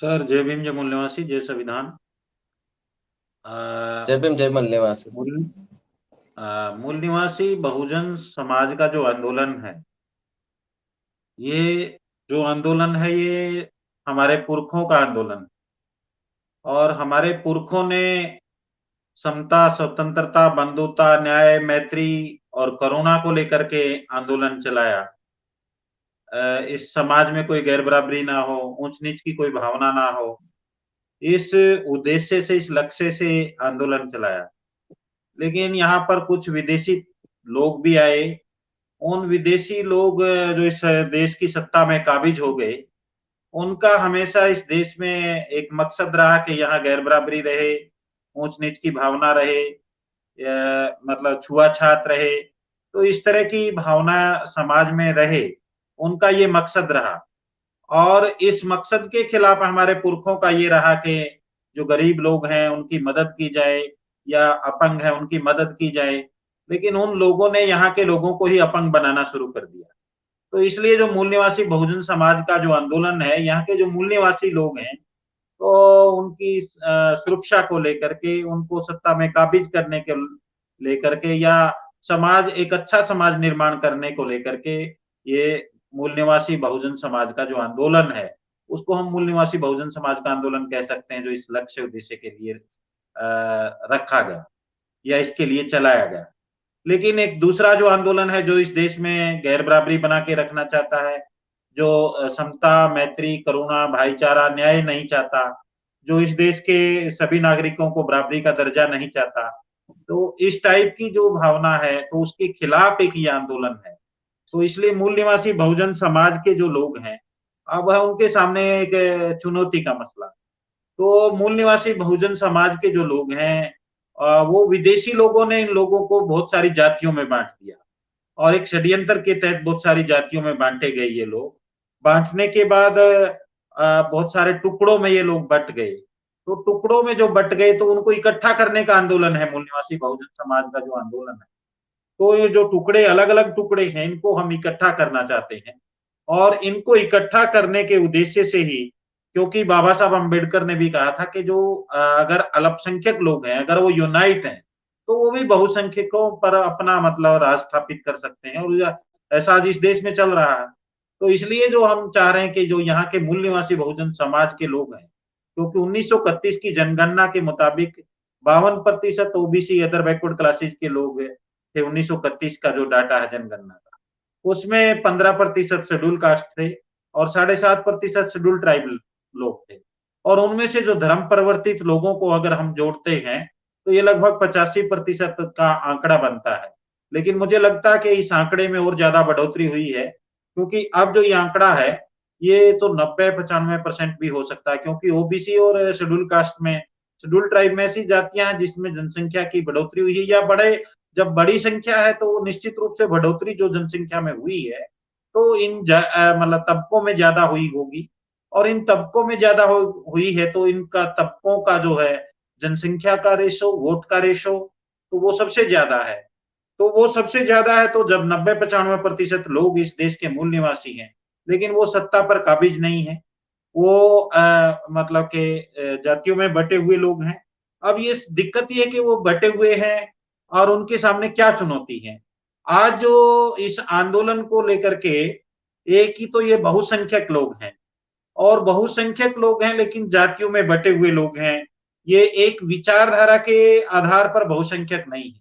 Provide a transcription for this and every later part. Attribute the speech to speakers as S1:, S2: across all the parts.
S1: Sir, जय भीम, जय मूल निवासी, जय संविधान।
S2: जय
S1: अ,
S2: भीम जय मल्लेवास।
S1: मूल मूल निवासी बहुजन समाज का जो आंदोलन है, ये जो आंदोलन है, ये हमारे पुरखों का आंदोलन है। और हमारे पुरखों ने समता, स्वतंत्रता, बंधुता, न्याय, मैत्री और करुणा को लेकर के आंदोलन चलाया। इस समाज में कोई गैर बराबरी ना हो, ऊंच नीच की कोई भावना ना हो, इस उद्देश्य से, इस लक्ष्य से आंदोलन चलाया। लेकिन यहाँ पर कुछ विदेशी लोग भी आए। उन विदेशी लोग जो इस देश की सत्ता में काबिज हो गए, उनका हमेशा इस देश में एक मकसद रहा कि यहाँ गैर बराबरी रहे, ऊंच नीच की भावना रहे, मतलब छुआछात रहे। तो इस तरह की भावना समाज में रहे, उनका ये मकसद रहा। और इस मकसद के खिलाफ हमारे पुरखों का ये रहा कि जो गरीब लोग हैं उनकी मदद की जाए, या अपंग है उनकी मदद की जाए। लेकिन उन लोगों ने यहाँ के लोगों को ही अपंग बनाना शुरू कर दिया। तो इसलिए जो मूल निवासी बहुजन समाज का जो आंदोलन है, यहाँ के जो मूल निवासी लोग हैं, तो उनकी सुरक्षा को लेकर के, उनको सत्ता में काबिज करने के लेकर के, या समाज एक अच्छा समाज निर्माण करने को लेकर के, ये मूल निवासी बहुजन समाज का जो आंदोलन है, उसको हम मूल निवासी बहुजन समाज का आंदोलन कह सकते हैं, जो इस लक्ष्य उद्देश्य के लिए रखा गया या इसके लिए चलाया गया। लेकिन एक दूसरा जो आंदोलन है, जो इस देश में गैर बराबरी बना के रखना चाहता है, जो समता, मैत्री, करुणा, भाईचारा, न्याय नहीं चाहता, जो इस देश के सभी नागरिकों को बराबरी का दर्जा नहीं चाहता, तो इस टाइप की जो भावना है, तो उसके खिलाफ एक ये आंदोलन है। तो इसलिए मूल निवासी बहुजन समाज के जो लोग हैं, अब है उनके सामने एक चुनौती का मसला। तो मूल निवासी बहुजन समाज के जो लोग हैं, वो विदेशी लोगों ने इन लोगों को बहुत सारी जातियों में बांट दिया, और एक षड्यंत्र के तहत बहुत सारी जातियों में बांटे गए ये लोग। बांटने के बाद बहुत सारे टुकड़ों में ये लोग बट गए। तो टुकड़ों में जो बट गए, तो उनको इकट्ठा करने का आंदोलन है मूल निवासी बहुजन समाज का जो आंदोलन है। तो ये जो टुकड़े, अलग अलग टुकड़े हैं, इनको हम इकट्ठा करना चाहते हैं। और इनको इकट्ठा करने के उद्देश्य से ही, क्योंकि बाबा साहब अम्बेडकर ने भी कहा था कि जो अगर अल्पसंख्यक लोग हैं, अगर वो यूनाइट हैं, तो वो भी बहुसंख्यकों पर अपना मतलब राज स्थापित कर सकते हैं। और ऐसा आज इस देश में चल रहा है। तो इसलिए जो हम चाह रहे हैं कि जो यहाँ के मूल निवासी बहुजन समाज के लोग हैं, क्योंकि 1931 की जनगणना के मुताबिक 52% ओबीसी, अदर बैकवर्ड क्लासेस के लोग थे। 1931 का जो डाटा है जनगणना का, उसमें 15% शेड्यूल कास्ट थे, और 7.5% शेड्यूल ट्राइबल लोग थे। और उनमें से जो धर्म परिवर्तित लोगों को अगर हम जोड़ते हैं, तो ये लगभग 85% का आंकड़ा बनता है। लेकिन मुझे लगता है कि इस आंकड़े में और ज्यादा बढ़ोतरी हुई है, क्योंकि अब जो ये आंकड़ा है, ये तो 90-95% भी हो सकता है, क्योंकि ओबीसी और शेड्यूल कास्ट में, शेड्यूल ट्राइब में ऐसी जातियां हैं जिसमें जनसंख्या की बढ़ोतरी हुई है, या बड़े, जब बड़ी संख्या है तो निश्चित रूप से बढ़ोतरी जो जनसंख्या में हुई है, तो इन मतलब तबकों में ज्यादा हुई होगी। और इन तबकों में ज्यादा हुई है, तो इनका तबकों का जो है जनसंख्या का रेशो, वोट का रेशो, तो वो सबसे ज्यादा है। तो वो सबसे ज्यादा है, तो जब 90-95% लोग इस देश के मूल निवासी हैं, लेकिन वो सत्ता पर काबिज नहीं है, वो मतलब के जातियों में बटे हुए लोग हैं। अब ये दिक्कत ये है कि वो बटे हुए हैं, और उनके सामने क्या चुनौती है। आज जो इस आंदोलन को लेकर के, एक ही तो ये बहुसंख्यक लोग हैं, और बहुसंख्यक लोग हैं लेकिन जातियों में बटे हुए लोग हैं। ये एक विचारधारा के आधार पर बहुसंख्यक नहीं है,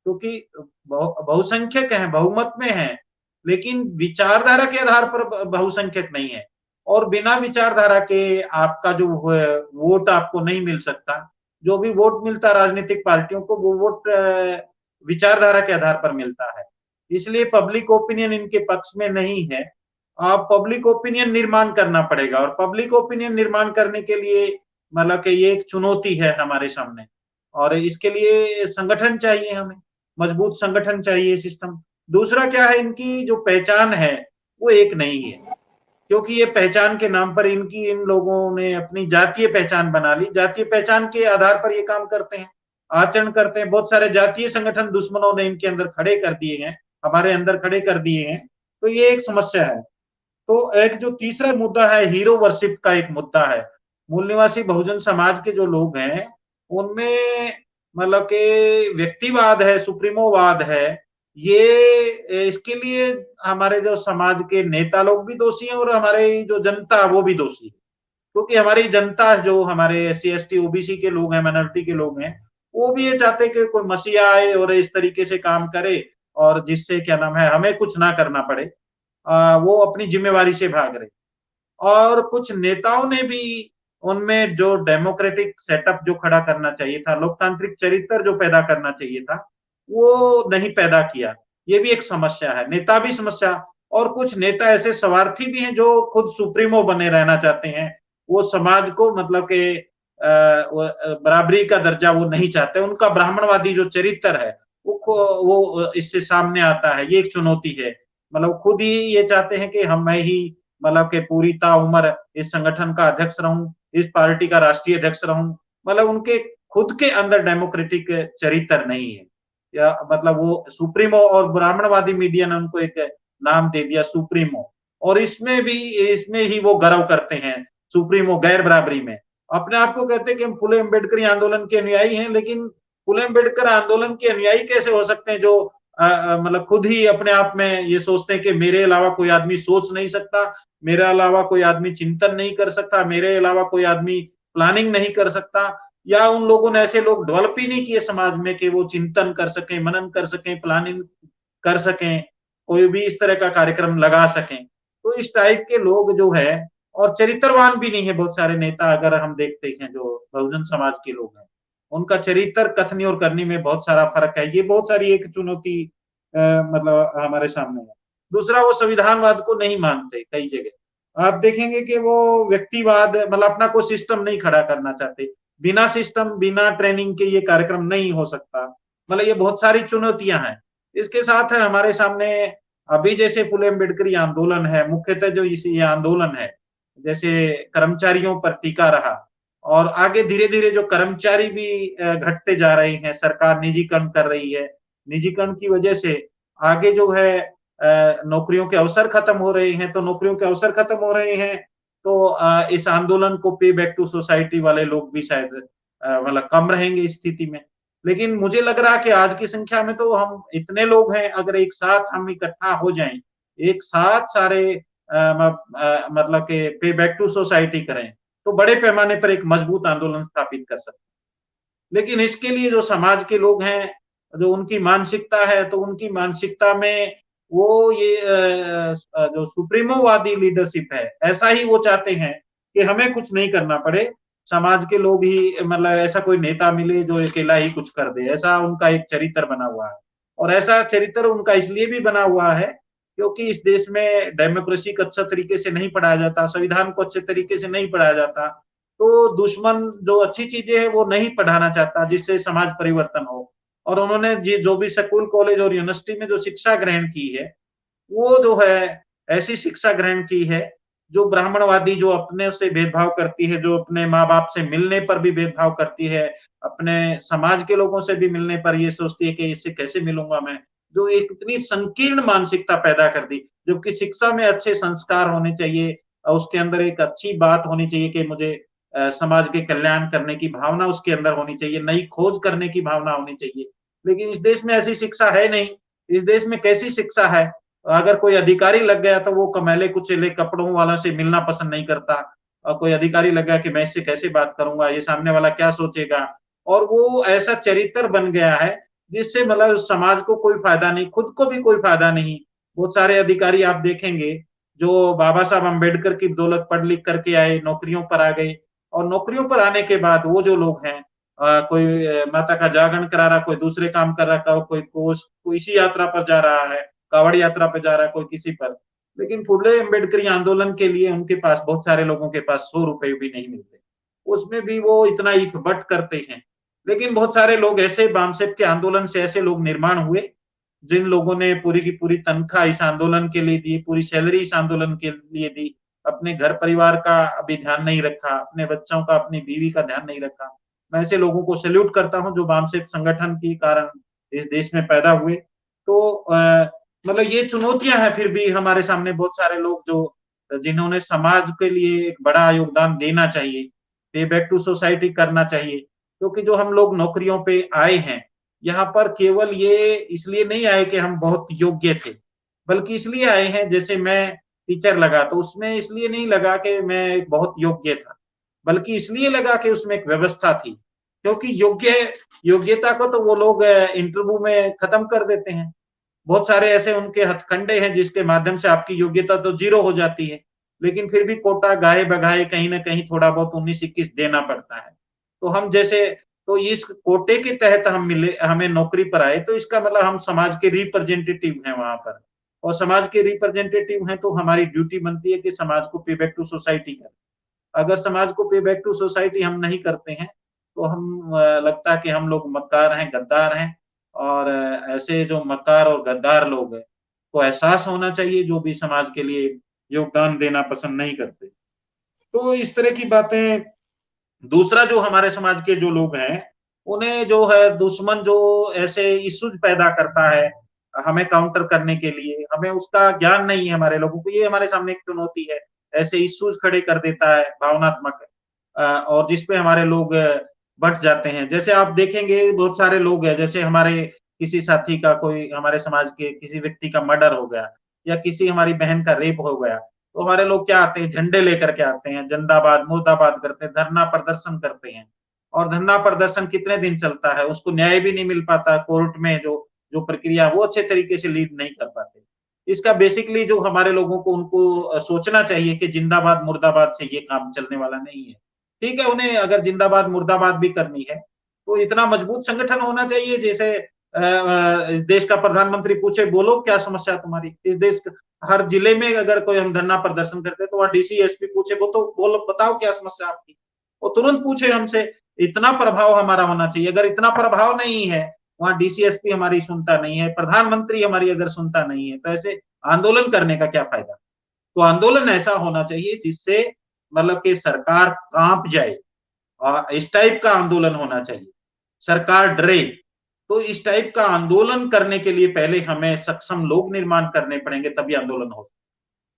S1: क्योंकि बहुसंख्यक हैं, बहुमत में हैं, लेकिन विचारधारा के आधार पर बहुसंख्यक नहीं है। और बिना विचारधारा के आपका जो वोट आपको नहीं मिल सकता। जो भी वोट मिलता है राजनीतिक पार्टियों को, वो वोट विचारधारा के आधार पर मिलता है। इसलिए पब्लिक ओपिनियन इनके पक्ष में नहीं है। आप पब्लिक ओपिनियन निर्माण करना पड़ेगा, और पब्लिक ओपिनियन निर्माण करने के लिए मतलब कि ये एक चुनौती है हमारे सामने। और इसके लिए संगठन चाहिए हमें, मजबूत संगठन चाहिए, सिस्टम। दूसरा क्या है, इनकी जो पहचान है वो एक नहीं है, क्योंकि ये पहचान के नाम पर इन लोगों ने अपनी जातीय पहचान बना ली। जातीय पहचान के आधार पर ये काम करते हैं, आचरण करते हैं। बहुत सारे जातीय संगठन दुश्मनों ने इनके अंदर खड़े कर दिए हैं, हमारे अंदर खड़े कर दिए हैं। तो ये एक समस्या है। तो एक जो तीसरा मुद्दा है, हीरो वर्शिप का एक मुद्दा है। मूल निवासी बहुजन समाज के जो लोग हैं, उनमें मतलब कि व्यक्तिवाद है, सुप्रीमोवाद है, ये इसके लिए हमारे जो समाज के नेता लोग भी दोषी हैं और हमारे जो जनता वो भी दोषी है। क्योंकि हमारी जनता जो हमारे एससी, एसटी, ओबीसी के लोग हैं, माइनॉरिटी के लोग हैं, वो भी ये चाहते हैं कि कोई मसीहा आए और इस तरीके से काम करे और जिससे क्या नाम है हमें कुछ ना करना पड़े। वो अपनी जिम्मेवारी से भाग रहे। और कुछ नेताओं ने भी उनमें जो डेमोक्रेटिक सेटअप जो खड़ा करना चाहिए था, लोकतांत्रिक चरित्र जो पैदा करना चाहिए था, वो नहीं पैदा किया। ये भी एक समस्या है, नेता भी समस्या। और कुछ नेता ऐसे स्वार्थी भी हैं जो खुद सुप्रीमो बने रहना चाहते हैं। वो समाज को मतलब कि बराबरी का दर्जा वो नहीं चाहते। उनका ब्राह्मणवादी जो चरित्र है, वो इससे सामने आता है। ये एक चुनौती है। मतलब खुद ही ये चाहते हैं कि हम मैं ही मतलब कि पूरी ताउम्र इस संगठन का अध्यक्ष रहूं, इस पार्टी का राष्ट्रीय अध्यक्ष रहूं। मतलब उनके खुद के अंदर डेमोक्रेटिक चरित्र नहीं है। या मतलब वो सुप्रीमो और ब्राह्मणवादी मीडिया ने उनको एक नाम दे दिया सुप्रीमो। और इसमें ही वो गर्व करते हैं, सुप्रीमो गैर बराबरी में। अपने आप को कहते हैं कि हम फुले अम्बेडकरी आंदोलन के अनुयायी हैं, लेकिन फुले अम्बेडकर आंदोलन के अनुयायी कैसे हो सकते हैं जो मतलब खुद ही अपने आप में ये सोचते हैं कि मेरे अलावा कोई आदमी सोच नहीं सकता, मेरे अलावा कोई आदमी चिंतन नहीं कर सकता, मेरे अलावा कोई आदमी प्लानिंग नहीं कर सकता। या उन लोगों ने ऐसे लोग डेवलप ही नहीं किए समाज में कि वो चिंतन कर सकें, मनन कर सकें, प्लानिंग कर सकें, कोई भी इस तरह का कार्यक्रम लगा सकें। तो इस टाइप के लोग जो है और चरित्रवान भी नहीं है बहुत सारे नेता अगर हम देखते हैं जो बहुजन समाज के लोग हैं। उनका चरित्र कथनी और करनी में बहुत सारा फ़र्क है। ये बहुत सारी एक चुनौती मतलब हमारे सामने है। दूसरा वो संविधानवाद को नहीं मानते कई जगह। आप देखेंगे कि वो व्यक्तिवाद मतलब अपना कोई सिस्टम नहीं खड़ा करना चाहते। बिना सिस्टम, बिना ट्रेनिंग के ये कार्यक्रम नहीं हो सकता। मतलब ये बहुत सारी चुनौतियाँ हैं। इसके साथ है हमारे सामने अभी जैसे फुले अम्बेडकरी आंदोलन है, मुख्यतः जो इस ये आंदोलन है, जैसे कर्मचारियों पर टीका रहा और आगे धीरे-धीरे जो कर्मचारी भी घटते जा रहे हैं, सरकार निजीकरण कर रही है। निजीकरण की वजह से आगे जो है नौकरियों के अवसर खत्म हो रहे हैं, तो नौकरियों के अवसर खत्म हो रहे हैं, तो इस आंदोलन को पे बैक टू सोसाइटी वाले लोग भी शायद मतलब कम रहेंगे इस स्थिति में। लेकिन मुझे लग रहा है कि आज की संख्या में तो हम इतने लोग हैं, अगर एक साथ हम इकट्ठा हो जाएँ, एक साथ सारे मतलब कि पे बैक टू सोसाइटी करें, तो बड़े पैमाने पर एक मजबूत आंदोलन स्थापित कर सकते हैं। लेकिन इसके लिए जो समाज के लोग हैं, जो उनकी मानसिकता है, तो उनकी मानसिकता में वो ये जो सुप्रीमोवादी लीडरशिप है, ऐसा ही वो चाहते हैं कि हमें कुछ नहीं करना पड़े, समाज के लोग ही मतलब ऐसा कोई नेता मिले जो अकेला ही कुछ कर दे, ऐसा उनका एक चरित्र बना हुआ है। और ऐसा चरित्र उनका इसलिए भी बना हुआ है, क्योंकि इस देश में डेमोक्रेसी को अच्छा तरीके से नहीं पढ़ाया जाता, संविधान को अच्छे तरीके से नहीं पढ़ाया जाता। तो दुश्मन जो अच्छी चीज़ें हैं वो नहीं पढ़ाना चाहता जिससे समाज परिवर्तन हो। और उन्होंने जी जो भी स्कूल, कॉलेज और यूनिवर्सिटी में जो शिक्षा ग्रहण की है, वो जो है ऐसी शिक्षा ग्रहण की है जो ब्राह्मणवादी जो अपने से भेदभाव करती है, जो अपने माँ-बाप से मिलने पर भी भेदभाव करती है, अपने समाज के लोगों से भी मिलने पर ये सोचती है कि इससे कैसे मिलूँगा मैं? जो एक इतनी संकीर्ण मानसिकता पैदा कर दी, जबकि शिक्षा में अच्छे संस्कार होने चाहिए उसके अंदर एक अच्छी बात होनी चाहिए कि मुझे समाज के कल्याण करने की भावना उसके अंदर होनी चाहिए, नई खोज करने की भावना होनी चाहिए। लेकिन इस देश में ऐसी शिक्षा है नहीं। इस देश में कैसी शिक्षा है? अगर कोई अधिकारी लग गया तो वो कमैले-कुचैले कपड़ों वाला से मिलना पसंद नहीं करता। कोई अधिकारी लग गया कि मैं इससे कैसे बात करूँगा, ये सामने वाला क्या सोचेगा? और वो ऐसा चरित्र बन गया है, जिससे मतलब समाज को कोई फ़ायदा नहीं, खुद को भी कोई फ़ायदा नहीं। बहुत सारे अधिकारी आप देखेंगे, जो बाबा साहब अम्बेडकर की बदौलत पढ़ लिख करके आए, नौकरियों पर आ गए और नौकरियों पर आने के बाद वो जो लोग हैं कोई माता का जागरण करा रहा, कोई दूसरे काम कर रहा, कोई इसी यात्रा पर जा रहा है, कावड़ यात्रा पे जा रहा है, कोई किसी पर। लेकिन फुले अम्बेडकरी आंदोलन के लिए उनके पास बहुत सारे लोगों के पास ₹100 भी नहीं मिलते। उसमें भी वो इतना ईट-बट करते हैं। लेकिन बहुत सारे लोग ऐसे बामसेब के आंदोलन से ऐसे लोग निर्माण हुए, जिन लोगों ने पूरी की पूरी तनख्वाह इस आंदोलन के लिए दी, पूरी सैलरी इस आंदोलन के लिए दी, अपने घर परिवार का अभी ध्यान नहीं रखा, अपने बच्चों का, अपनी बीवी का ध्यान नहीं रखा। मैं ऐसे लोगों को सैल्यूट करता हूँ जो वामसेप संगठन के कारण इस देश में पैदा हुए। तो मतलब ये चुनौतियाँ हैं फिर भी हमारे सामने बहुत सारे लोग जो जिन्होंने समाज के लिए एक बड़ा योगदान देना चाहिए। पे बैक टू सोसाइटी करना चाहिए, क्योंकि जो हम लोग नौकरियों पे आए हैं, यहाँ पर केवल ये इसलिए नहीं आए कि हम बहुत योग्य थे, बल्कि इसलिए आए हैं, जैसे मैं टीचर लगा तो उसमें इसलिए नहीं लगा कि मैं बहुत योग्य था, बल्कि इसलिए लगा कि उसमें एक व्यवस्था थी, क्योंकि योग्यता को तो वो लोग इंटरव्यू में खत्म कर देते हैं। बहुत सारे ऐसे उनके हथकंडे हैं जिसके माध्यम से आपकी योग्यता तो जीरो हो जाती है, लेकिन फिर भी कोटा गाहे-बगाए कहीं न कहीं थोड़ा बहुत 19-21 देना पड़ता है। तो हम जैसे तो इस कोटे के तहत हम मिले हमें नौकरी पर आए, तो इसका मतलब हम समाज के रिप्रेजेंटेटिव हैं वहाँ पर, और समाज के रिप्रेजेंटेटिव हैं तो हमारी ड्यूटी बनती है कि समाज को पे बैक टू सोसाइटी करें। अगर समाज को पे बैक टू सोसाइटी हम नहीं करते हैं, तो हम लगता है कि हम लोग मक्कार हैं, गद्दार हैं, और ऐसे जो मक्कार और गद्दार लोग हैं, को एहसास होना चाहिए जो भी समाज के लिए योगदान देना पसंद नहीं करते। तो इस तरह की बातें। दूसरा जो हमारे समाज के जो लोग हैं, उन्हें जो है दुश्मन जो ऐसे इश्यूज पैदा करता है, हमें काउंटर करने के लिए, हमें उसका ज्ञान नहीं है हमारे लोगों को, ये हमारे सामने एक चुनौती है। ऐसे इश्यूज खड़े कर देता है भावनात्मक, और जिसपे हमारे लोग बँट जाते हैं। जैसे आप देखेंगे बहुत सारे लोग हैं, जैसे हमारे किसी साथी का कोई हमारे समाज के किसी व्यक्ति का मर्डर हो गया, या किसी हमारी बहन का रेप हो गया, तो हमारे लोग क्या आते हैं, झंडे लेकर के आते हैं, जिंदाबाद, मुर्दाबाद करते हैं, धरना प्रदर्शन करते हैं। और धरना प्रदर्शन कितने दिन चलता है, उसको न्याय भी नहीं मिल पाता कोर्ट में, जो जो प्रक्रिया वो अच्छे तरीके से लीड नहीं कर पाते। इसका बेसिकली जो हमारे लोगों को उनको सोचना चाहिए कि जिंदाबाद, मुर्दाबाद से ये काम चलने वाला नहीं है। ठीक है, उन्हें अगर जिंदाबाद, मुर्दाबाद भी करनी है, तो इतना मजबूत संगठन होना चाहिए, जैसे इस देश का प्रधानमंत्री पूछे, बोलो क्या समस्या तुम्हारी? इस देश हर जिले में अगर कोई हम धरना प्रदर्शन करते हैं तो वहाँ डीसी एसपी पूछे, वो तो बोलो, बताओ क्या समस्या आपकी? वो तुरंत पूछे हमसे। इतना प्रभाव हमारा होना चाहिए। अगर इतना प्रभाव नहीं है, वहाँ डीसी एसपी हमारी सुनता नहीं है, प्रधानमंत्री हमारी अगर सुनता नहीं है, तो ऐसे आंदोलन करने का क्या फायदा? तो आंदोलन ऐसा होना चाहिए जिससे मतलब कि सरकार कांप जाए, इस टाइप का आंदोलन होना चाहिए। सरकार डरे, तो इस टाइप का आंदोलन करने के लिए पहले हमें सक्षम लोग निर्माण करने पड़ेंगे, तभी आंदोलन हो।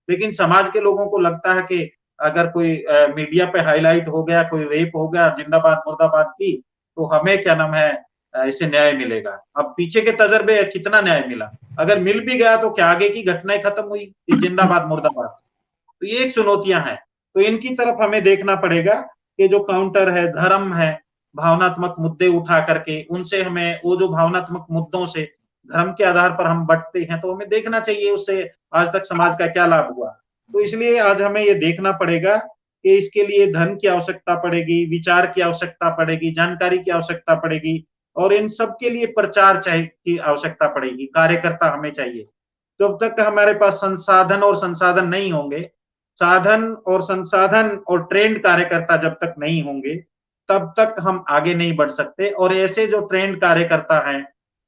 S1: लेकिन समाज के लोगों को लगता है कि अगर कोई मीडिया पे हाइलाइट हो गया, कोई रेप हो गया, जिंदाबाद मुर्दाबाद की, तो हमें क्या नाम है, इससे न्याय मिलेगा। अब पीछे के तजर्बे कितना न्याय मिला? अगर मिल भी गया तो क्या आगे की घटनाएं खत्म हुई इस जिंदाबाद मुर्दाबाद से? तो ये एक चुनौतियां हैं। तो इनकी तरफ हमें देखना पड़ेगा कि जो काउंटर है, धर्म है, भावनात्मक मुद्दे उठा करके उनसे हमें वो जो भावनात्मक मुद्दों से धर्म के आधार पर हम बंटते हैं, तो हमें देखना चाहिए उससे आज तक समाज का क्या लाभ हुआ। तो इसलिए आज हमें ये देखना पड़ेगा कि इसके लिए धन की आवश्यकता पड़ेगी, विचार की आवश्यकता पड़ेगी, जानकारी की आवश्यकता पड़ेगी, और इन सब के लिए प्रचार चाहे की आवश्यकता पड़ेगी, कार्यकर्ता हमें चाहिए। जब तक हमारे पास संसाधन और संसाधन नहीं होंगे, साधन और संसाधन और ट्रेंड कार्यकर्ता जब तक नहीं होंगे, तब तक हम आगे नहीं बढ़ सकते, और ऐसे जो ट्रेंड कार्यकर्ता हैं,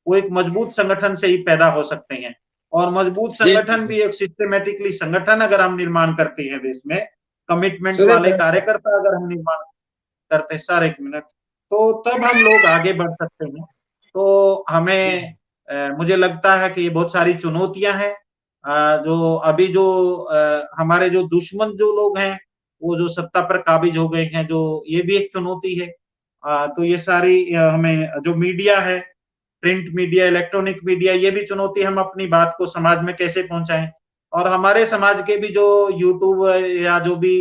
S1: वो एक मजबूत संगठन से ही पैदा हो सकते हैं। और मजबूत
S2: जी
S1: संगठन
S2: जी।
S1: भी एक सिस्टमैटिकली संगठन अगर हम निर्माण करते हैं देश में, कमिटमेंट
S2: सुरेश
S1: वाले
S2: भाई,
S1: कार्यकर्ता अगर हम निर्माण करते हैं, सर 1 मिनट, तो तब हम लोग आगे बढ़ सकते हैं। तो
S2: जी
S1: हमें मुझे लगता है कि ये बहुत सारी चुनौतियाँ हैं, जो अभी जो हमारे जो दुश्मन जो लोग हैं, वो जो सत्ता पर काबिज हो गए हैं, जो ये भी एक चुनौती है। तो ये सारी हमें जो मीडिया है, प्रिंट मीडिया, इलेक्ट्रॉनिक मीडिया, ये भी चुनौती, हम अपनी बात को समाज में कैसे पहुँचाएँ? और हमारे समाज के भी जो यूट्यूब या जो भी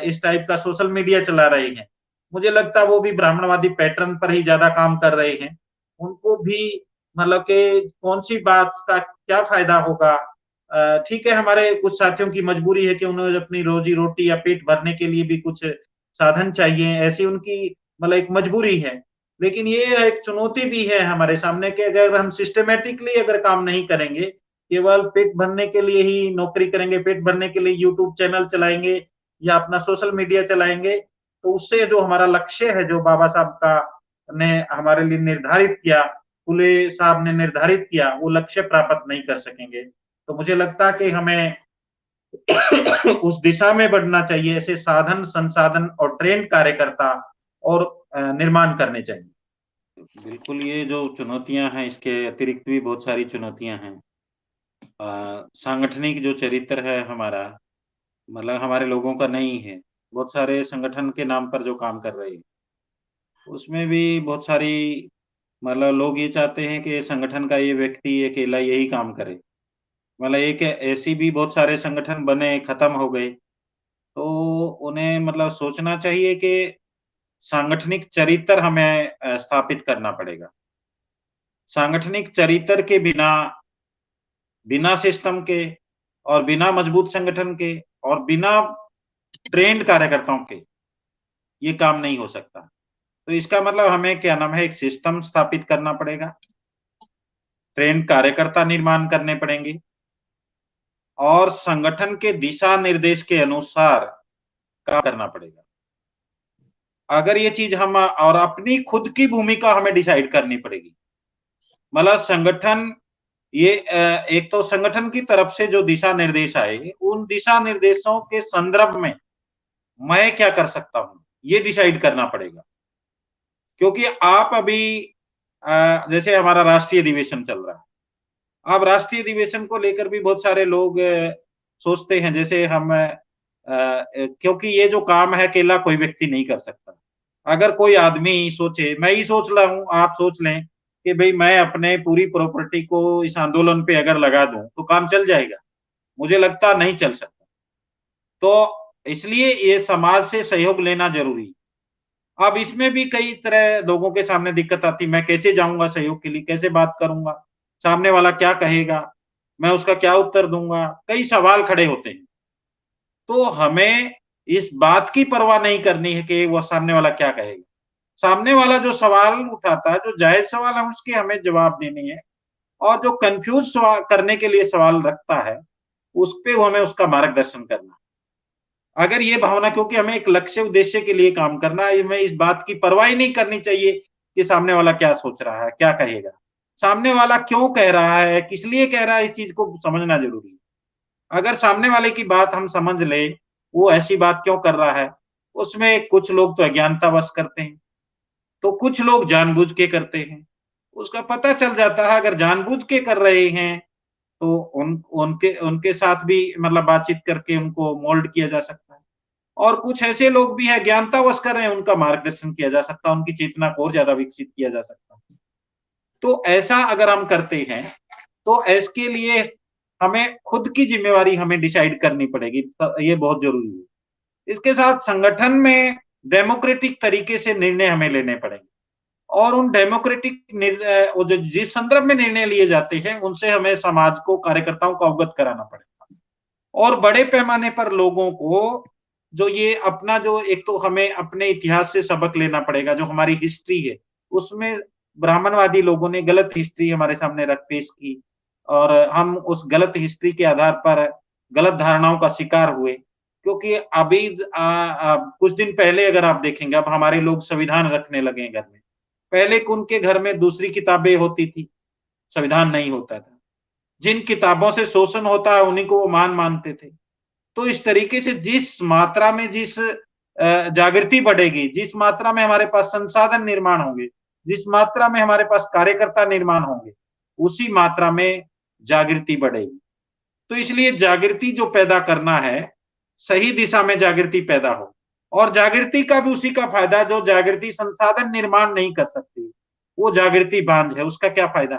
S1: इस टाइप का सोशल मीडिया चला रहे हैं, मुझे लगता है वो भी ब्राह्मणवादी पैटर्न पर ही ज़्यादा काम कर रहे हैं। उनको भी मतलब कि कौन-सी बात का क्या फ़ायदा होगा? ठीक है, हमारे कुछ साथियों की मजबूरी है कि उन्हें अपनी रोज़ी-रोटी या पेट भरने के लिए भी कुछ साधन चाहिए, ऐसी उनकी मतलब एक मजबूरी है। लेकिन ये एक चुनौती भी है हमारे सामने कि अगर हम सिस्टमैटिकली अगर काम नहीं करेंगे, केवल पेट भरने के लिए ही नौकरी करेंगे, पेट भरने के लिए यूट्यूब चैनल चलाएँगे या अपना सोशल मीडिया चलाएँगे, तो उससे जो हमारा लक्ष्य है, जो बाबा साहब का ने हमारे लिए निर्धारित किया, फुले साहब ने निर्धारित किया, वो लक्ष्य प्राप्त नहीं कर सकेंगे। तो मुझे लगता है कि हमें उस दिशा में बढ़ना चाहिए, ऐसे साधन, संसाधन और ट्रेंड कार्यकर्ता और निर्माण करने चाहिए। बिल्कुल, ये जो चुनौतियाँ हैं, इसके अतिरिक्त भी बहुत सारी चुनौतियाँ हैं। सांगठनिक जो चरित्र है हमारा, मतलब हमारे लोगों का नहीं है। बहुत सारे संगठन के नाम पर जो काम कर रहे हैं, उसमें भी बहुत सारी मतलब लोग ये चाहते हैं कि संगठन का ये व्यक्ति अकेला यही काम करे। मतलब एक ऐसी भी बहुत सारे संगठन बने, खत्म हो गए। तो उन्हें मतलब सोचना चाहिए कि सांगठनिक चरित्र हमें स्थापित करना पड़ेगा। सांगठनिक चरित्र के बिना, बिना सिस्टम के और बिना मजबूत संगठन के और बिना ट्रेन्ड कार्यकर्ताओं के, ये काम नहीं हो सकता। तो इसका मतलब हमें क्या नाम है, एक सिस्टम स्थापित करना पड़ेगा, ट्रेन्ड कार्यकर्ता निर्माण करने पड़ेंगे और संगठन के दिशा निर्देश के अनुसार काम करना पड़ेगा। अगर ये चीज़ हम और अपनी खुद की भूमिका हमें डिसाइड करनी पड़ेगी। मतलब संगठन ये एक तो संगठन की तरफ से जो दिशा निर्देश आए, उन दिशा निर्देशों के संदर्भ में मैं क्या कर सकता हूँ, ये डिसाइड करना पड़ेगा। क्योंकि आप अभी जैसे हमारा राष्ट्रीय अधिवेशन चल रहा है। अब राष्ट्रीय अधिवेशन को लेकर भी बहुत सारे लोग सोचते हैं जैसे हम क्योंकि ये जो काम है अकेला कोई व्यक्ति नहीं कर सकता। अगर कोई आदमी सोचे, मैं ही सोच रहा हूँ, आप सोच लें कि भई मैं अपने पूरी प्रॉपर्टी को इस आंदोलन पे अगर लगा दूँ, तो काम चल जाएगा? मुझे लगता नहीं चल सकता। तो इसलिए ये समाज से सहयोग लेना ज़रूरी है। अब इसमें भी कई तरह लोगों के सामने दिक्कत आती है, मैं कैसे जाऊँगा सहयोग के लिए, कैसे बात करूँगा? सामने वाला क्या कहेगा? मैं उसका क्या उत्तर दूँगा? कई सवाल खड़े होते हैं। तो हमें इस बात की परवाह नहीं करनी है कि वो सामने वाला क्या कहेगा। सामने वाला जो सवाल उठाता है, जो जायज़ सवाल है उसके हमें जवाब देने हैं और जो कन्फ्यूज़ करने के लिए सवाल रखता है, उस पे वो हमें उसका मार्गदर्शन करना। अगर ये भावना, क्योंकि हमें एक लक्ष्य उद्देश्य के लिए काम करना है, हमें इस बात की परवाह ही नहीं करनी चाहिए कि सामने वाला क्या सोच रहा है, क्या कहेगा। सामने वाला क्यों कह रहा है, किस लिए कह रहा है, इस चीज़ को समझना ज़रूरी है। अगर सामने वाले की बात हम समझ लें, वो ऐसी बात क्यों कर रहा है, उसमें कुछ लोग तो अज्ञानतावश करते हैं, तो कुछ लोग जानबूझ के करते हैं। उसका पता चल जाता है अगर जानबूझ के कर रहे हैं, तो उनके उनके साथ भी मतलब बातचीत करके उनको मोल्ड किया जा सकता है। और कुछ ऐसे लोग भी हैं ज्ञानतावश कर रहे हैं, उनका मार्गदर्शन किया जा सकता है, उनकी चेतना को और ज़्यादा विकसित किया जा सकता है। तो ऐसा अगर हम करते हैं, तो इसके लिए हमें खुद की ज़िम्मेवारी हमें डिसाइड करनी पड़ेगी, ये बहुत ज़रूरी है। इसके साथ संगठन में डेमोक्रेटिक तरीके से निर्णय हमें लेने पड़ेंगे और उन डेमोक्रेटिक वो जो जिस संदर्भ में निर्णय लिए जाते हैं, उनसे हमें समाज को, कार्यकर्ताओं को अवगत कराना पड़ेगा। और बड़े पैमाने पर लोगों को जो ये अपना जो एक तो हमें अपने इतिहास से सबक लेना पड़ेगा, जो हमारी हिस्ट्री है, उसमें ब्राह्मणवादी लोगों ने गलत हिस्ट्री हमारे सामने रख पेश की और हम उस गलत हिस्ट्री के आधार पर गलत धारणाओं का शिकार हुए। क्योंकि अभी कुछ दिन पहले अगर आप देखेंगे, अब हमारे लोग संविधान रखने लगे हैं घर में। पहले उनके घर में दूसरी किताबें होती थी, संविधान नहीं होता था। जिन किताबों से शोषण होता है, उन्हीं को वो महान मानते थे। तो इस तरीके से जिस मात्रा में जिस जागृति बढ़ेगी, जिस मात्रा में हमारे पास संसाधन निर्माण होंगे, जिस मात्रा में हमारे पास कार्यकर्ता निर्माण होंगे, उसी मात्रा में जागृति बढ़ेगी। तो इसलिए जागृति जो पैदा करना है, सही दिशा में जागृति पैदा हो और जागृति का भी उसी का फायदा, जो जागृति संसाधन निर्माण नहीं कर सकती, वो जागृति बांझ है, उसका क्या फायदा?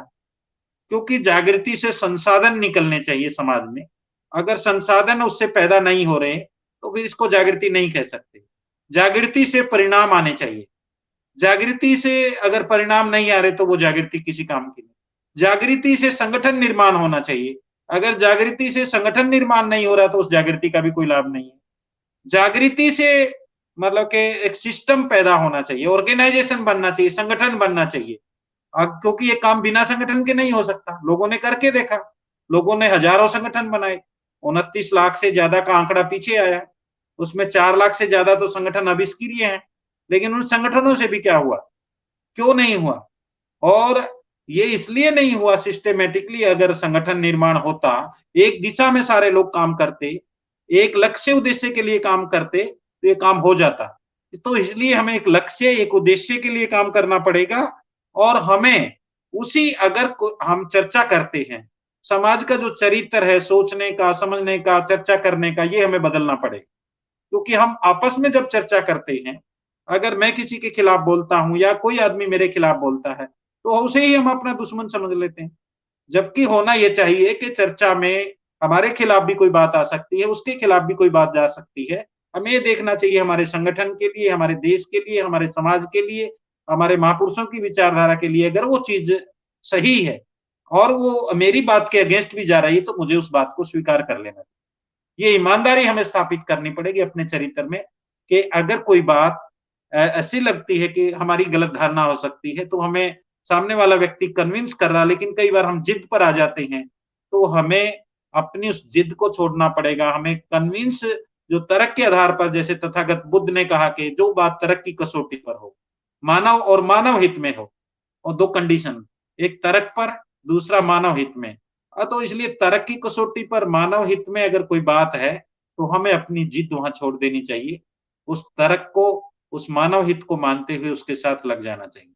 S1: क्योंकि जागृति से संसाधन निकलने चाहिए समाज में। अगर संसाधन उससे पैदा नहीं हो रहे, तो फिर इसको जागृति नहीं कह सकते। जागृति से परिणाम आने चाहिए। जागृति से अगर परिणाम नहीं आ रहे, तो वो जागृति किसी काम की नहीं। जागृति से संगठन निर्माण होना चाहिए। अगर जागृति से संगठन निर्माण नहीं हो रहा, तो उस जागृति का भी कोई लाभ नहीं है। जागृति से मतलब कि एक सिस्टम पैदा होना चाहिए, ऑर्गेनाइजेशन बनना चाहिए, संगठन बनना चाहिए। क्योंकि ये काम बिना संगठन के नहीं हो सकता। लोगों ने करके देखा। लोगों ने हज़ारों संगठन बनाए। 29 लाख से ज़्यादा का आंकड़ा पीछे आया। उसमें 4 लाख से ज़्यादा तो संगठन आविष्क्रिय हैं। लेकिन उन संगठनों से भी क्या हुआ? क्यों नहीं हुआ? और ये इसलिए नहीं हुआ सिस्टमैटिकली, अगर संगठन निर्माण होता, एक दिशा में सारे लोग काम करते, एक लक्ष्य उद्देश्य के लिए काम करते, तो ये काम हो जाता। तो इसलिए हमें एक लक्ष्य, एक उद्देश्य के लिए काम करना पड़ेगा और हमें उसी अगर हम चर्चा करते हैं, समाज का जो चरित्र है, सोचने का, समझने का, चर्चा करने का, ये हमें बदलना पड़ेगा। क्योंकि हम आपस में जब चर्चा करते हैं, अगर मैं किसी के खिलाफ बोलता हूँ या कोई आदमी मेरे खिलाफ बोलता है, तो उसे ही हम अपना दुश्मन समझ लेते हैं। जबकि होना ये चाहिए कि चर्चा में हमारे खिलाफ भी कोई बात आ सकती है, उसके खिलाफ भी कोई बात जा सकती है। हमें ये देखना चाहिए हमारे संगठन के लिए, हमारे देश के लिए, हमारे समाज के लिए, हमारे महापुरुषों की विचारधारा के लिए अगर वो चीज़ सही है और वो मेरी बात के अगेंस्ट भी जा रही है, तो मुझे उस बात को स्वीकार कर लेना चाहिए। ये ईमानदारी हमें स्थापित करनी पड़ेगी अपने चरित्र में कि अगर कोई बात ऐसी लगती है कि हमारी गलत धारणा हो सकती है, तो हमें सामने वाला व्यक्ति कन्विंस कर रहा है, लेकिन कई बार हम जिद पर आ जाते हैं, तो हमें अपनी उस जिद को छोड़ना पड़ेगा। हमें कन्विंस जो तर्क के आधार पर जैसे तथागत बुद्ध ने कहा कि जो बात तर्क की कसौटी पर हो, मानव और मानव हित में हो और 2 कंडीशन, एक तर्क पर, दूसरा मानव हित में। तो इसलिए तर्क की कसौटी पर मानव हित में अगर कोई बात है, तो हमें अपनी जिद वहाँ छोड़ देनी चाहिए। उस तर्क को, उस मानव हित को मानते हुए उसके साथ लग जाना चाहिए।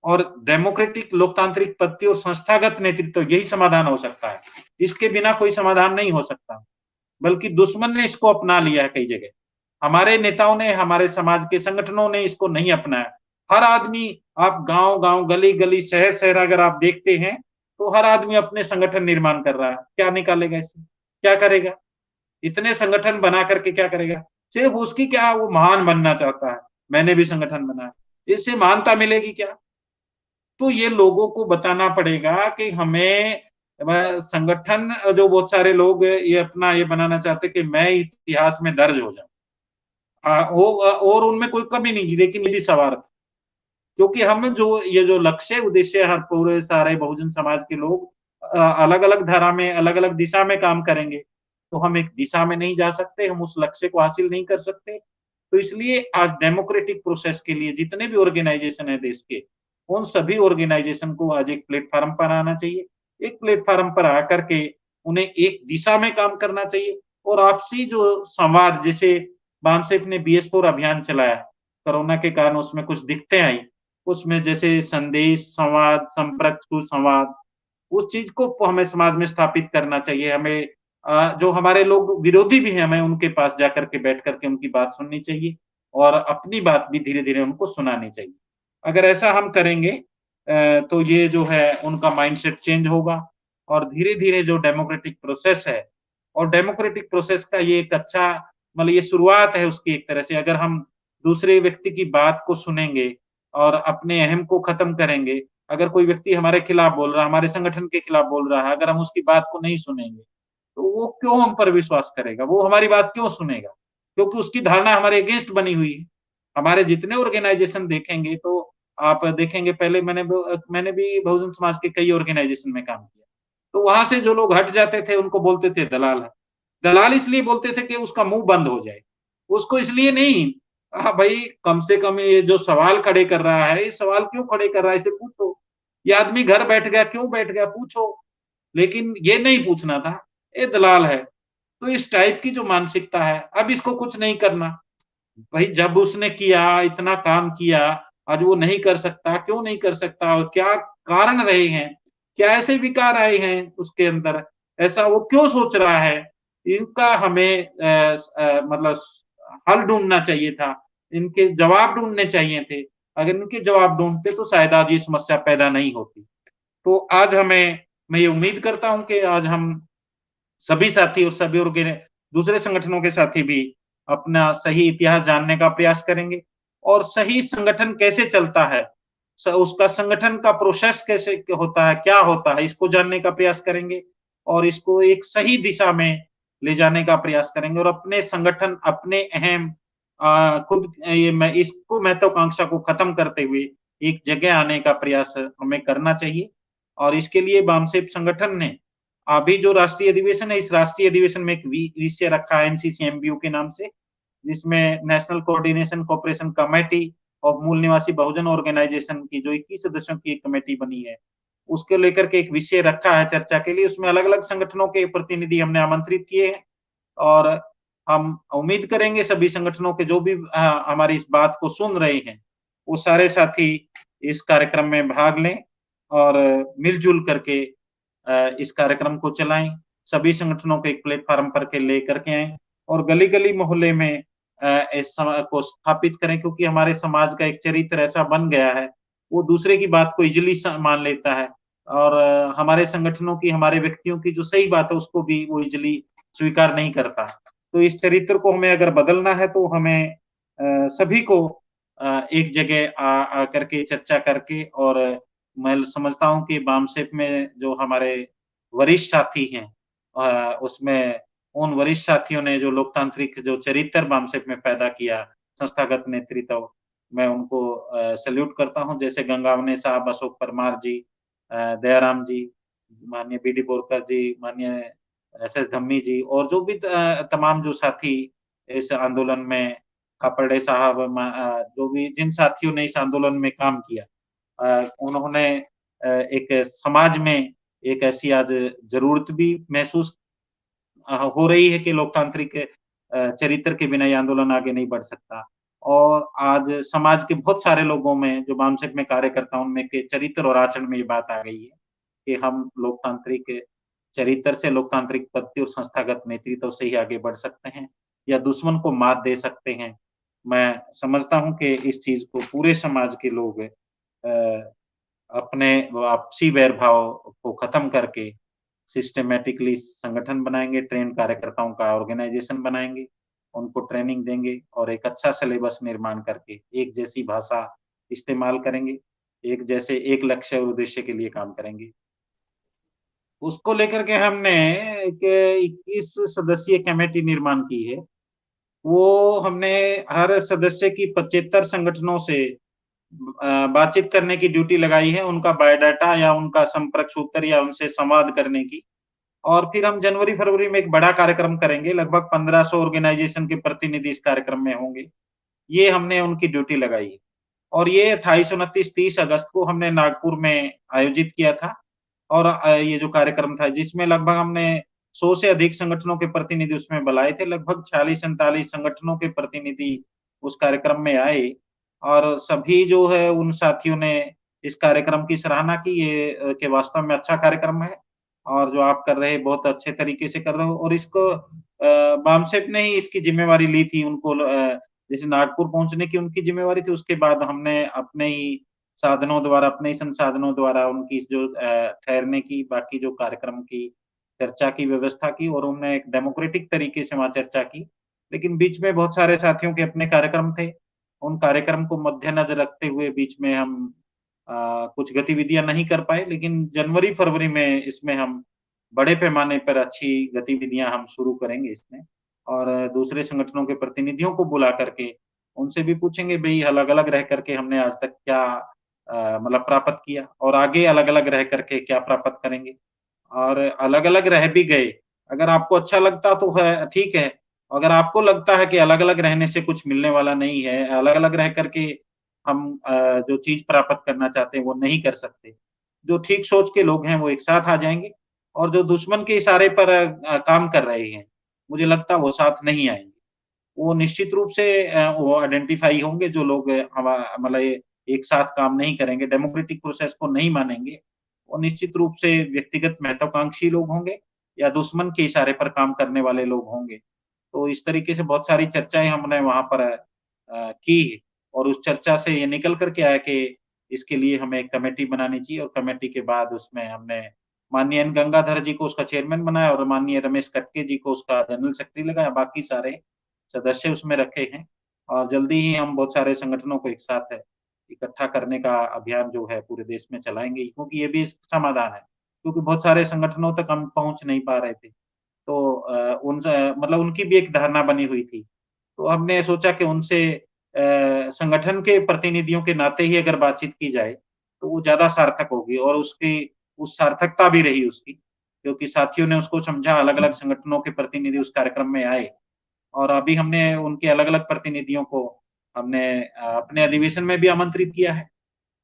S1: और डेमोक्रेटिक लोकतांत्रिक पद्धति और संस्थागत नेतृत्व यही समाधान हो सकता है। इसके बिना कोई समाधान नहीं हो सकता, बल्कि दुश्मन ने इसको अपना लिया है कई जगह। हमारे नेताओं ने, हमारे समाज के संगठनों ने इसको नहीं अपनाया। हर आदमी, आप गाँव-गाँव, गली-गली, शहर-शहर अगर आप देखते हैं, तो हर आदमी अपने संगठन निर्माण कर रहा है। क्या निकालेगा इससे? क्या करेगा? इतने संगठन बना करके क्या करेगा? सिर्फ उसकी क्या वो महान बनना चाहता है, मैंने भी संगठन बनाया। इससे महानता मिलेगी क्या? तो ये लोगों को बताना पड़ेगा कि हमें संगठन जो बहुत सारे लोग ये अपना ये बनाना चाहते हैं कि मैं इतिहास में दर्ज हो जाऊँ। और उनमें कोई कमी नहीं, लेकिन ये भी स्वार्थ, क्योंकि हम जो ये जो लक्ष्य उद्देश्य हर पूरे सारे बहुजन समाज के लोग अलग-अलग धारा में, अलग-अलग दिशा में काम करेंगे, तो हम एक दिशा में नहीं जा सकते, हम उस लक्ष्य को हासिल नहीं कर सकते। तो इसलिए आज डेमोक्रेटिक प्रोसेस के लिए जितने भी ऑर्गेनाइजेशन है देश के, उन सभी ऑर्गेनाइजेशन को आज एक प्लेटफ़ॉर्म पर आना चाहिए। एक प्लेटफ़ॉर्म पर आकर के उन्हें एक दिशा में काम करना चाहिए और आपसी जो संवाद, जैसे बामसेफ ने BS4 अभियान चलाया, कोरोना के कारण उसमें कुछ दिक्कतें आई। उसमें जैसे संदेश, संवाद, संपर्क, सुसंवाद, उस चीज़ को हमें समाज में स्थापित करना चाहिए। हमें जो हमारे लोग विरोधी भी हैं, हमें उनके पास जाकर के बैठ कर के उनकी बात सुननी चाहिए और अपनी बात भी धीरे-धीरे उनको सुनानी चाहिए। अगर ऐसा हम करेंगे तो ये जो है उनका माइंडसेट चेंज होगा और धीरे-धीरे जो डेमोक्रेटिक प्रोसेस है और डेमोक्रेटिक प्रोसेस का ये एक अच्छा मतलब ये शुरुआत है उसकी एक तरह से। अगर हम दूसरे व्यक्ति की बात को सुनेंगे और अपने अहम को खत्म करेंगे, अगर कोई व्यक्ति हमारे खिलाफ बोल रहा है, हमारे संगठन के खिलाफ बोल रहा है, अगर हम उसकी बात को नहीं सुनेंगे, तो वो क्यों हम पर विश्वास करेगा? वो हमारी बात क्यों सुनेगा? क्योंकि उसकी धारणा हमारे अगेंस्ट बनी हुई है। हमारे जितने ऑर्गेनाइज़ेशन देखेंगे तो आप देखेंगे पहले मैंने भी बहुजन समाज के कई ऑर्गेनाइज़ेशन में काम किया। तो वहाँ से जो लोग हट जाते थे उनको बोलते थे दलाल है। दलाल इसलिए बोलते थे कि उसका मुँह बंद हो जाए। उसको इसलिए नहीं, भाई कम से कम ये जो सवाल खड़े कर रहा है, ये सवाल क्यों खड़े कर रहा है इसे पूछो। ये आदमी घर बैठ गया, क्यों बैठ गया पूछो। लेकिन ये नहीं पूछना था, ये दलाल है। तो इस टाइप की जो मानसिकता है, अब इसको कुछ नहीं करना। भाई जब उसने किया, इतना काम किया, आज वो नहीं कर सकता, क्यों नहीं कर सकता और क्या कारण रहे हैं? क्या ऐसे विकार आए हैं उसके अंदर? ऐसा वो क्यों सोच रहा है? इनका हमें मतलब हल ढूँढना चाहिए था, इनके जवाब ढूँढने चाहिए थे। अगर इनके जवाब ढूँढते तो शायद आज ये समस्या पैदा नहीं होती। तो आज मैं ये उम्मीद करता हूँ कि आज हम सभी साथी और सभी दूसरे संगठनों के साथी भी अपना सही इतिहास जानने का प्रयास करेंगे और सही संगठन कैसे चलता है, उसका संगठन का प्रोसेस कैसे होता है, क्या होता है, इसको जानने का प्रयास करेंगे और इसको एक सही दिशा में ले जाने का प्रयास करेंगे और अपने संगठन, अपने अहम खुद ये मैं इसको महत्वाकांक्षा को खत्म करते हुए एक जगह आने का प्रयास हमें करना चाहिए और इसके लिए बामसेफ संगठन ने अभी जो राष्ट्रीय अधिवेशन है, इस राष्ट्रीय अधिवेशन में एक विषय रखा है एनसीसी-एमबीओ के नाम से, जिसमें नेशनल कोऑर्डिनेशन कोऑपरेशन कमेटी और मूल निवासी बहुजन ऑर्गेनाइजेशन की जो 21 सदस्यों की एक कमेटी बनी है, उसको लेकर के एक विषय रखा है चर्चा के लिए। उसमें अलग-अलग संगठनों के प्रतिनिधि हमने आमंत्रित किए हैं और हम उम्मीद करेंगे सभी संगठनों के जो भी हमारी इस बात को सुन रहे हैं, वो सारे साथी इस कार्यक्रम में भाग लें और मिल-जुल करके इस कार्यक्रम को चलाएँ, सभी संगठनों को एक प्लेटफ़ॉर्म पर के लेकर के आएँ और गली-गली, मोहल्ले में इस को स्थापित करें, क्योंकि हमारे समाज का एक चरित्र ऐसा बन गया है, वो दूसरे की बात को ईज़िली मान लेता है और हमारे संगठनों की, हमारे व्यक्तियों की जो सही बात है उसको भी वो ईज़िली स्वीकार नहीं करता। तो इस चरित्र को हमें अगर बदलना है तो हमें सभी को एक जगह आकर के चर्चा करके, और मैं समझता हूँ कि बामसेफ में जो हमारे वरिष्ठ साथी हैं, उसमें उन वरिष्ठ साथियों ने जो लोकतांत्रिक जो चरित्र बामसेफ में पैदा किया, संस्थागत नेतृत्व, मैं उनको सैल्यूट करता हूँ। जैसे गंगावने साहब, अशोक परमार जी, दयाराम जी, माननीय बीडी बोरकर जी, माननीय एसएस धम्मी जी, और जो भी तमाम जो साथी इस आंदोलन में, खापर्डे साहब, जो भी जिन साथियों ने इस आंदोलन में काम किया, उन्होंने एक समाज में एक ऐसी आज ज़रूरत भी महसूस हो रही है कि लोकतांत्रिक चरित्र के बिना ये आंदोलन आगे नहीं बढ़ सकता। और आज समाज के बहुत सारे लोगों में, जो बामसेफ में कार्य करता हूँ, उनमें के चरित्र और आचरण में ये बात आ गई है कि हम लोकतांत्रिक चरित्र से, लोकतांत्रिक पद्धति और संस्थागत नेतृत्व से ही आगे बढ़ सकते हैं या दुश्मन को मात दे सकते हैं। मैं समझता हूँ कि इस चीज़ को पूरे समाज के लोग अपने वो आपसी वैर-भाव को खत्म करके सिस्टमैटिकली संगठन बनाएँगे, ट्रेन्ड कार्यकर्ताओं का ऑर्गेनाइज़ेशन बनाएँगे, उनको ट्रेनिंग देंगे और एक अच्छा सिलेबस निर्माण करके एक जैसी भाषा इस्तेमाल करेंगे, एक जैसे एक लक्ष्य और उद्देश्य के लिए काम करेंगे। उसको लेकर के हमने एक 21 सदस्यीय कमेटी निर्माण की है। वो हमने हर सदस्य की 75 संगठनों से बातचीत करने की ड्यूटी लगाई है, उनका बायोडाटा या उनका संपर्क सूत्र या उनसे संवाद करने की। और फिर हम जनवरी-फरवरी में एक बड़ा कार्यक्रम करेंगे, लगभग 1500 ऑर्गेनाइज़ेशन के प्रतिनिधि इस कार्यक्रम में होंगे। ये हमने उनकी ड्यूटी लगाई है। और ये 28, 29, 30 अगस्त को हमने नागपुर में आयोजित किया था। और ये जो कार्यक्रम था जिसमें लगभग हमने 100 से अधिक संगठनों के प्रतिनिधि उसमें बुलाए थे, लगभग 40-39 संगठनों के प्रतिनिधि उस कार्यक्रम में आए और सभी जो है उन साथियों ने इस कार्यक्रम की सराहना की, ये कि वास्तव में अच्छा कार्यक्रम है और जो आप कर रहे हैं बहुत अच्छे तरीके से कर रहे हो। और इसको बामसेफ ने ही इसकी ज़िम्मेवारी ली थी, उनको जैसे नागपुर पहुँचने की उनकी ज़िम्मेवारी थी, उसके बाद हमने अपने ही साधनों द्वारा, अपने ही संसाधनों द्वारा उनकी जो ठहरने की, बाकी जो कार्यक्रम की चर्चा की व्यवस्था की और उन्होंने एक डेमोक्रेटिक तरीके से वहाँ चर्चा की। लेकिन बीच में बहुत सारे साथियों के अपने कार्यक्रम थे। उन कार्यक्रम को मद्देनज़र रखते हुए बीच में हम कुछ गतिविधियाँ नहीं कर पाए, लेकिन जनवरी-फरवरी में इसमें हम बड़े पैमाने पर अच्छी गतिविधियाँ हम शुरू करेंगे इसमें और दूसरे संगठनों के प्रतिनिधियों को बुला करके उनसे भी पूछेंगे भई अलग-अलग रह करके हमने आज तक क्या मतलब प्राप्त किया और आगे अलग-अलग रह करके क्या प्राप्त करेंगे। और अलग-अलग रह भी गए, अगर आपको अच्छा लगता तो है ठीक है, अगर आपको लगता है कि अलग-अलग रहने से कुछ मिलने वाला नहीं है, अलग-अलग रह कर के हम जो चीज़ प्राप्त करना चाहते हैं वो नहीं कर सकते। जो ठीक सोच के लोग हैं वो एक साथ आ जाएँगे और जो दुश्मन के इशारे पर काम कर रहे हैं, मुझे लगता है वो साथ नहीं आएँगे। वो निश्चित रूप से वो आइडेंटिफ़ाई होंगे जो लोग मतलब ये एक साथ काम नहीं करेंगे, डेमोक्रेटिक प्रोसेस को नहीं मानेंगे। वो निश्चित रूप से व्यक्तिगत महत्वाकांक्षी लोग होंगे या दुश्मन के इशारे पर काम करने वाले लोग होंगे। तो इस तरीके से बहुत सारी चर्चाएँ हमने वहाँ पर की और उस चर्चा से ये निकल कर के आया कि इसके लिए हमें एक कमेटी बनानी चाहिए और कमेटी के बाद उसमें हमने माननीय एन गंगाधर जी को उसका चेयरमैन बनाया और माननीय रमेश कटके जी को उसका जनरल सेक्रेटरी लगाया, बाकी सारे सदस्य उसमें रखे हैं और जल्दी ही हम बहुत सारे संगठनों को एक साथ इकट्ठा करने का अभियान जो है पूरे देश में चलाएँगे, क्योंकि ये भी समाधान है, क्योंकि बहुत सारे संगठनों तक हम पहुँच नहीं पा रहे थे। तो मतलब उनकी भी एक धारणा बनी हुई थी। तो हमने सोचा कि उनसे संगठन के प्रतिनिधियों के नाते ही अगर बातचीत की जाए, तो वो ज़्यादा सार्थक होगी और उसकी उस सार्थकता भी रही उसकी, क्योंकि साथियों ने उसको समझा, अलग-अलग संगठनों के प्रतिनिधि उस कार्यक्रम में आए और अभी हमने उनके अलग-अलग प्रतिनिधियों को हमने अपने अधिवेशन में भी आमंत्रित किया है।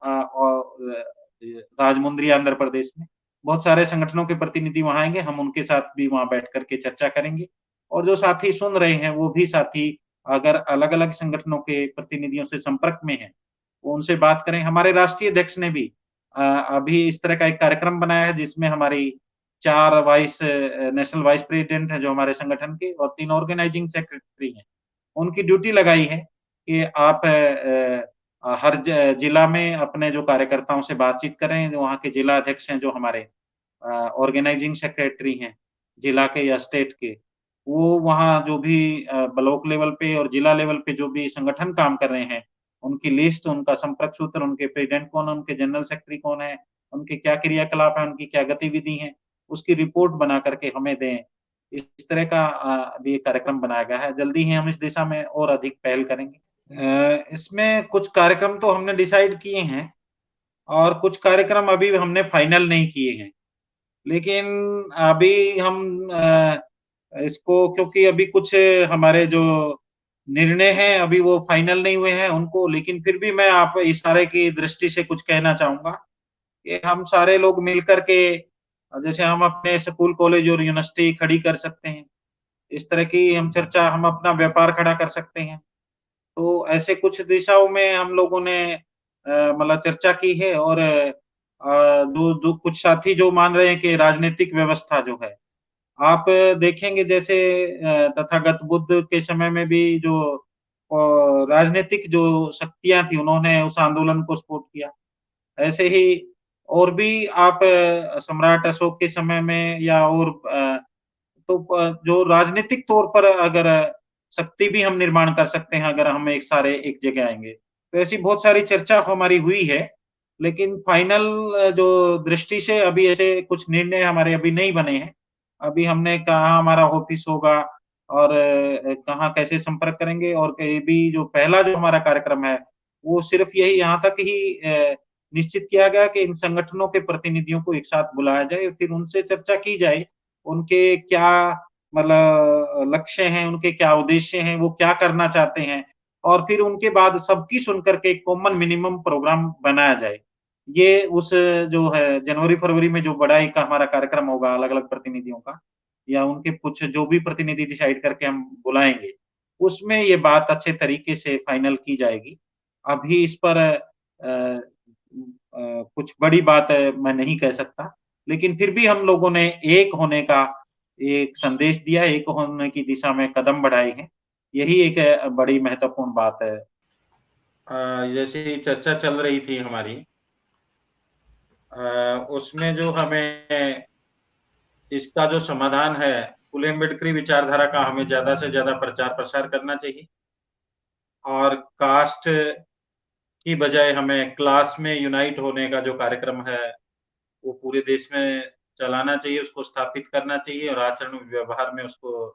S1: और राजमुंद्री आंध्र प्रदेश में। बहुत सारे संगठनों के प्रतिनिधि वहाँ आएँगे, हम उनके साथ भी वहाँ बैठ कर के चर्चा करेंगे और जो साथी सुन रहे हैं, वो भी साथी अगर अलग-अलग संगठनों के प्रतिनिधियों से संपर्क में हैं, वो उनसे बात करें। हमारे राष्ट्रीय अध्यक्ष ने भी अभी इस तरह का एक कार्यक्रम बनाया है जिसमें हमारी 4 नेशनल वाइस प्रेज़िडेंट हैं जो हमारे संगठन के और 3 ऑर्गेनाइजिंग सेक्रेटरी हैं। उनकी ड्यूटी लगाई है कि आप हर जिला में अपने जो कार्यकर्ताओं से बातचीत करें, जो वहाँ के जिला अध्यक्ष हैं जो हमारे ऑर्गेनाइजिंग सेक्रेटरी हैं, जिला के या स्टेट के, वो वहाँ जो भी ब्लॉक लेवल पे और जिला लेवल पे जो भी संगठन काम कर रहे हैं, उनकी लिस्ट, उनका संपर्क सूत्र, उनके प्रेज़िडेंट कौन है, उनके जनरल सेक्रेटरी कौन है, उनके क्या क्रियाकलाप हैं, उनकी क्या गतिविधि हैं, उसकी रिपोर्ट बना कर के हमें दें। इस तरह का अभी एक कार्यक्रम बनाया गया है। जल्दी ही हम इस दिशा में और अधिक पहल करेंगे। इसमें कुछ कार्यक्रम तो हमने डिसाइड किए हैं और कुछ कार्यक्रम अभी हमने फाइनल नहीं किए हैं। लेकिन अभी हम इसको क्योंकि अभी कुछ हमारे जो निर्णय हैं, अभी वो फाइनल नहीं हुए हैं उनको, लेकिन फिर भी मैं आप इशारे की दृष्टि से कुछ कहना चाहूँगा कि हम सारे लोग मिलकर के जैसे हम अपने स्कूल, कॉलेज और यूनिवर्सिटी खड़ी कर सकते हैं। इस तरह की हम चर्चा हम अपना व्यापार खड़ा कर सकते हैं। तो ऐसे कुछ दिशाओं में हम लोगों ने मतलब चर्चा की है और दो दो कुछ साथी जो मान रहे हैं कि राजनीतिक व्यवस्था जो है, आप देखेंगे जैसे तथागत बुद्ध के समय में भी जो राजनीतिक जो शक्तियाँ थी, उन्होंने उस आंदोलन को सपोर्ट किया। ऐसे ही और भी आप सम्राट अशोक के समय में या और तो जो राजनीतिक तौर पर अगर शक्ति भी हम निर्माण कर सकते हैं, अगर हम एक सारे एक जगह आएँगे। तो ऐसी बहुत सारी चर्चा हमारी हुई है, लेकिन फाइनल जो दृष्टि से अभी ऐसे कुछ निर्णय हमारे अभी नहीं बने हैं। अभी हमने कहाँ हमारा ऑफ़िस होगा और कहाँ कैसे संपर्क करेंगे और कहीं भी जो पहला जो हमारा कार्यक्रम है, वो सिर्फ़ यही यहाँ तक ही निश्चित किया गया कि इन संगठनों के प्रतिनिधियों को एक साथ बुलाया जाए, फिर उनसे चर्चा की जाए उनके क्या मतलब लक्ष्य हैं, उनके क्या उद्देश्य हैं, वो क्या करना चाहते हैं और फिर उनके बाद सबकी सुन कर के एक कॉमन मिनिमम प्रोग्राम बनाया जाए। ये उस जो है जनवरी-फरवरी में जो बड़ा एक हमारा कार्यक्रम होगा अलग-अलग प्रतिनिधियों का या उनके कुछ जो भी प्रतिनिधि डिसाइड करके हम बुलाएँगे, उसमें ये बात अच्छे तरीके से फाइनल की जाएगी। अभी इस पर कुछ बड़ी बात मैं नहीं कह सकता। लेकिन फिर भी हम लोगों ने एक होने का एक संदेश दिया, एक होने की दिशा में कदम बढ़ाए हैं। यही एक बड़ी महत्वपूर्ण बात है। जैसे चर्चा चल रही थी हमारी उसमें जो हमें इसका जो समाधान है, फुले अम्बेडकरी विचारधारा का हमें ज़्यादा से ज़्यादा प्रचार-प्रसार करना चाहिए और कास्ट की बजाय हमें क्लास में यूनाइट होने का जो कार्यक्रम है वो पूरे देश में चलाना चाहिए, उसको स्थापित करना चाहिए और आचरण व्यवहार में उसको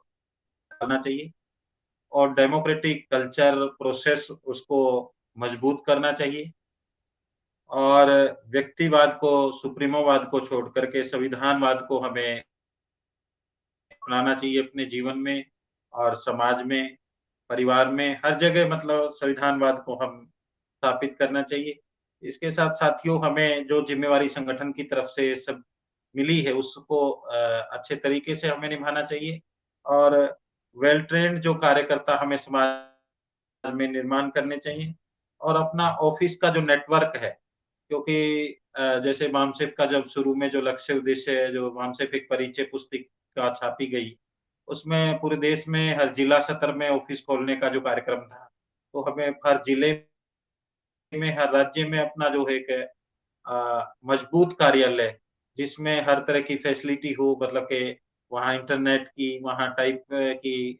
S1: डालना चाहिए और डेमोक्रेटिक कल्चर प्रोसेस उसको मजबूत करना चाहिए और व्यक्तिवाद को, सुप्रीमोवाद को छोड़ कर के संविधानवाद को हमें अपनाना चाहिए अपने जीवन में और समाज में, परिवार में, हर जगह मतलब संविधानवाद को हम स्थापित करना चाहिए। इसके साथ साथियों हमें जो ज़िम्मेवारी संगठन की तरफ से सब मिली है उसको अच्छे तरीके से हमें निभाना चाहिए और वेल ट्रेन्ड जो कार्यकर्ता हमें समाज में निर्माण करने चाहिए और अपना ऑफ़िस का जो नेटवर्क है क्योंकि जैसे मामसिक का जब शुरू में जो लक्ष्य उद्देश्य है, जो मामसिक एक परिचय पुस्तिका छापी गई, उसमें पूरे देश में हर जिला स्तर में ऑफ़िस खोलने का जो कार्यक्रम था, तो हमें हर जिले में, हर राज्य में अपना जो है एक मजबूत कार्यालय, जिसमें हर तरह की फैसिलिटी हो मतलब कि वहाँ इंटरनेट की, वहाँ टाइप की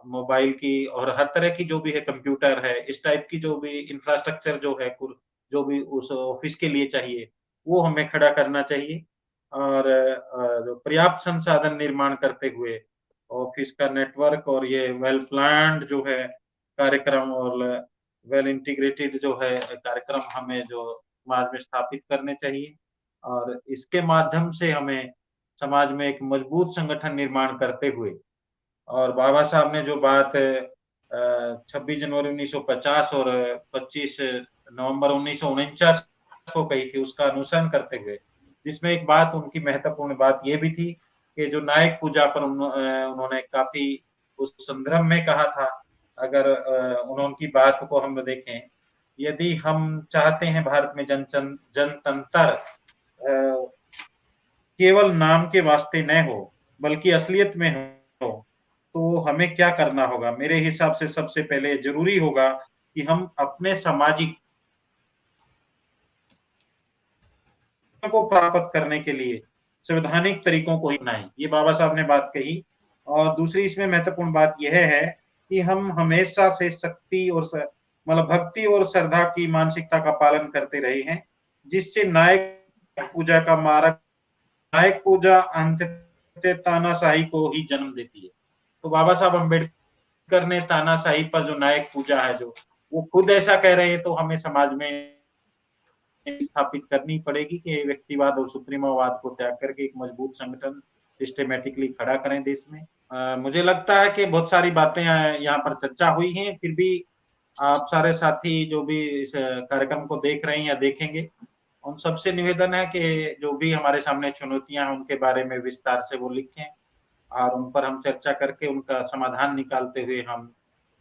S1: मोबाइल की और हर तरह की जो भी है कंप्यूटर है, इस टाइप की जो भी इंफ्रास्ट्रक्चर जो है जो भी उस ऑफ़िस के लिए चाहिए, वो हमें खड़ा करना चाहिए और जो पर्याप्त संसाधन निर्माण करते हुए ऑफ़िस का नेटवर्क और ये वेल प्लान्ड जो है कार्यक्रम और वेल इंटीग्रेटेड जो है कार्यक्रम हमें जो समाज में स्थापित करने चाहिए और इसके माध्यम से हमें समाज में एक मजबूत संगठन निर्माण करते हुए और बाबा साहब ने जो बात 26 जनवरी 1950 और 25 नवंबर 1949 को कही थी, उसका अनुसरण करते हुए, जिसमें एक बात उनकी महत्वपूर्ण बात ये भी थी कि जो नायक पूजा पर उन्होंने काफ़ी उस संदर्भ में कहा था, अगर उनकी बात को हम देखें, यदि हम चाहते हैं भारत में जनतंत्र केवल नाम के वास्ते न हो, बल्कि असलियत में हो, तो हमें क्या करना होगा? मेरे हिसाब से सबसे पहले ज़रूरी होगा कि हम अपने सामाजिक को प्राप्त करने के लिए संवैधानिक तरीकों को ही अपनाएँ। ये बाबा साहब ने बात कही और दूसरी इसमें महत्वपूर्ण बात यह है कि हम हमेशा से शक्ति और मतलब भक्ति और श्रद्धा की मानसिकता का पालन करते रहे हैं, जिससे नायक पूजा का मार्ग नायक पूजा अंततः तानाशाही को ही जन्म देती है। तो बाबा साहब अम्बेडकर ने तानाशाही पर जो नायक पूजा है जो, वो खुद ऐसा कह रहे हैं तो हमें समाज में स्थापित करनी पड़ेगी कि व्यक्तिवाद और सुप्रीमोवाद को त्याग करके एक मजबूत संगठन सिस्टमैटिकली खड़ा करें देश में। मुझे लगता है कि बहुत सारी बातें यहाँ पर चर्चा हुई हैं, फिर भी आप सारे साथी जो भी इस कार्यक्रम को देख रहे हैं या देखेंगे, उन सबसे निवेदन है कि जो भी हमारे सामने चुनौतियाँ हैं, उनके बारे में विस्तार से वो लिखें और उन पर हम चर्चा करके उनका समाधान निकालते हुए हम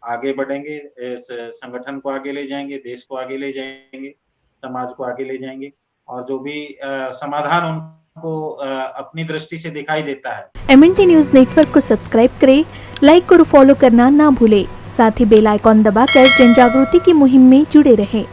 S1: आगे बढ़ेंगे, इस संगठन को आगे ले जाएँगे, देश को आगे ले जाएँगे, समाज को आगे ले जाएँगे और जो भी समाधान उनको अपनी दृष्टि से दिखाई देता है।
S2: MNT न्यूज नेटवर्क को सब्सक्राइब करें, लाइक और फॉलो करना ना भूलें। साथ ही बेल आइकॉन दबाकर जन जागृति की मुहिम में जुड़े रहें।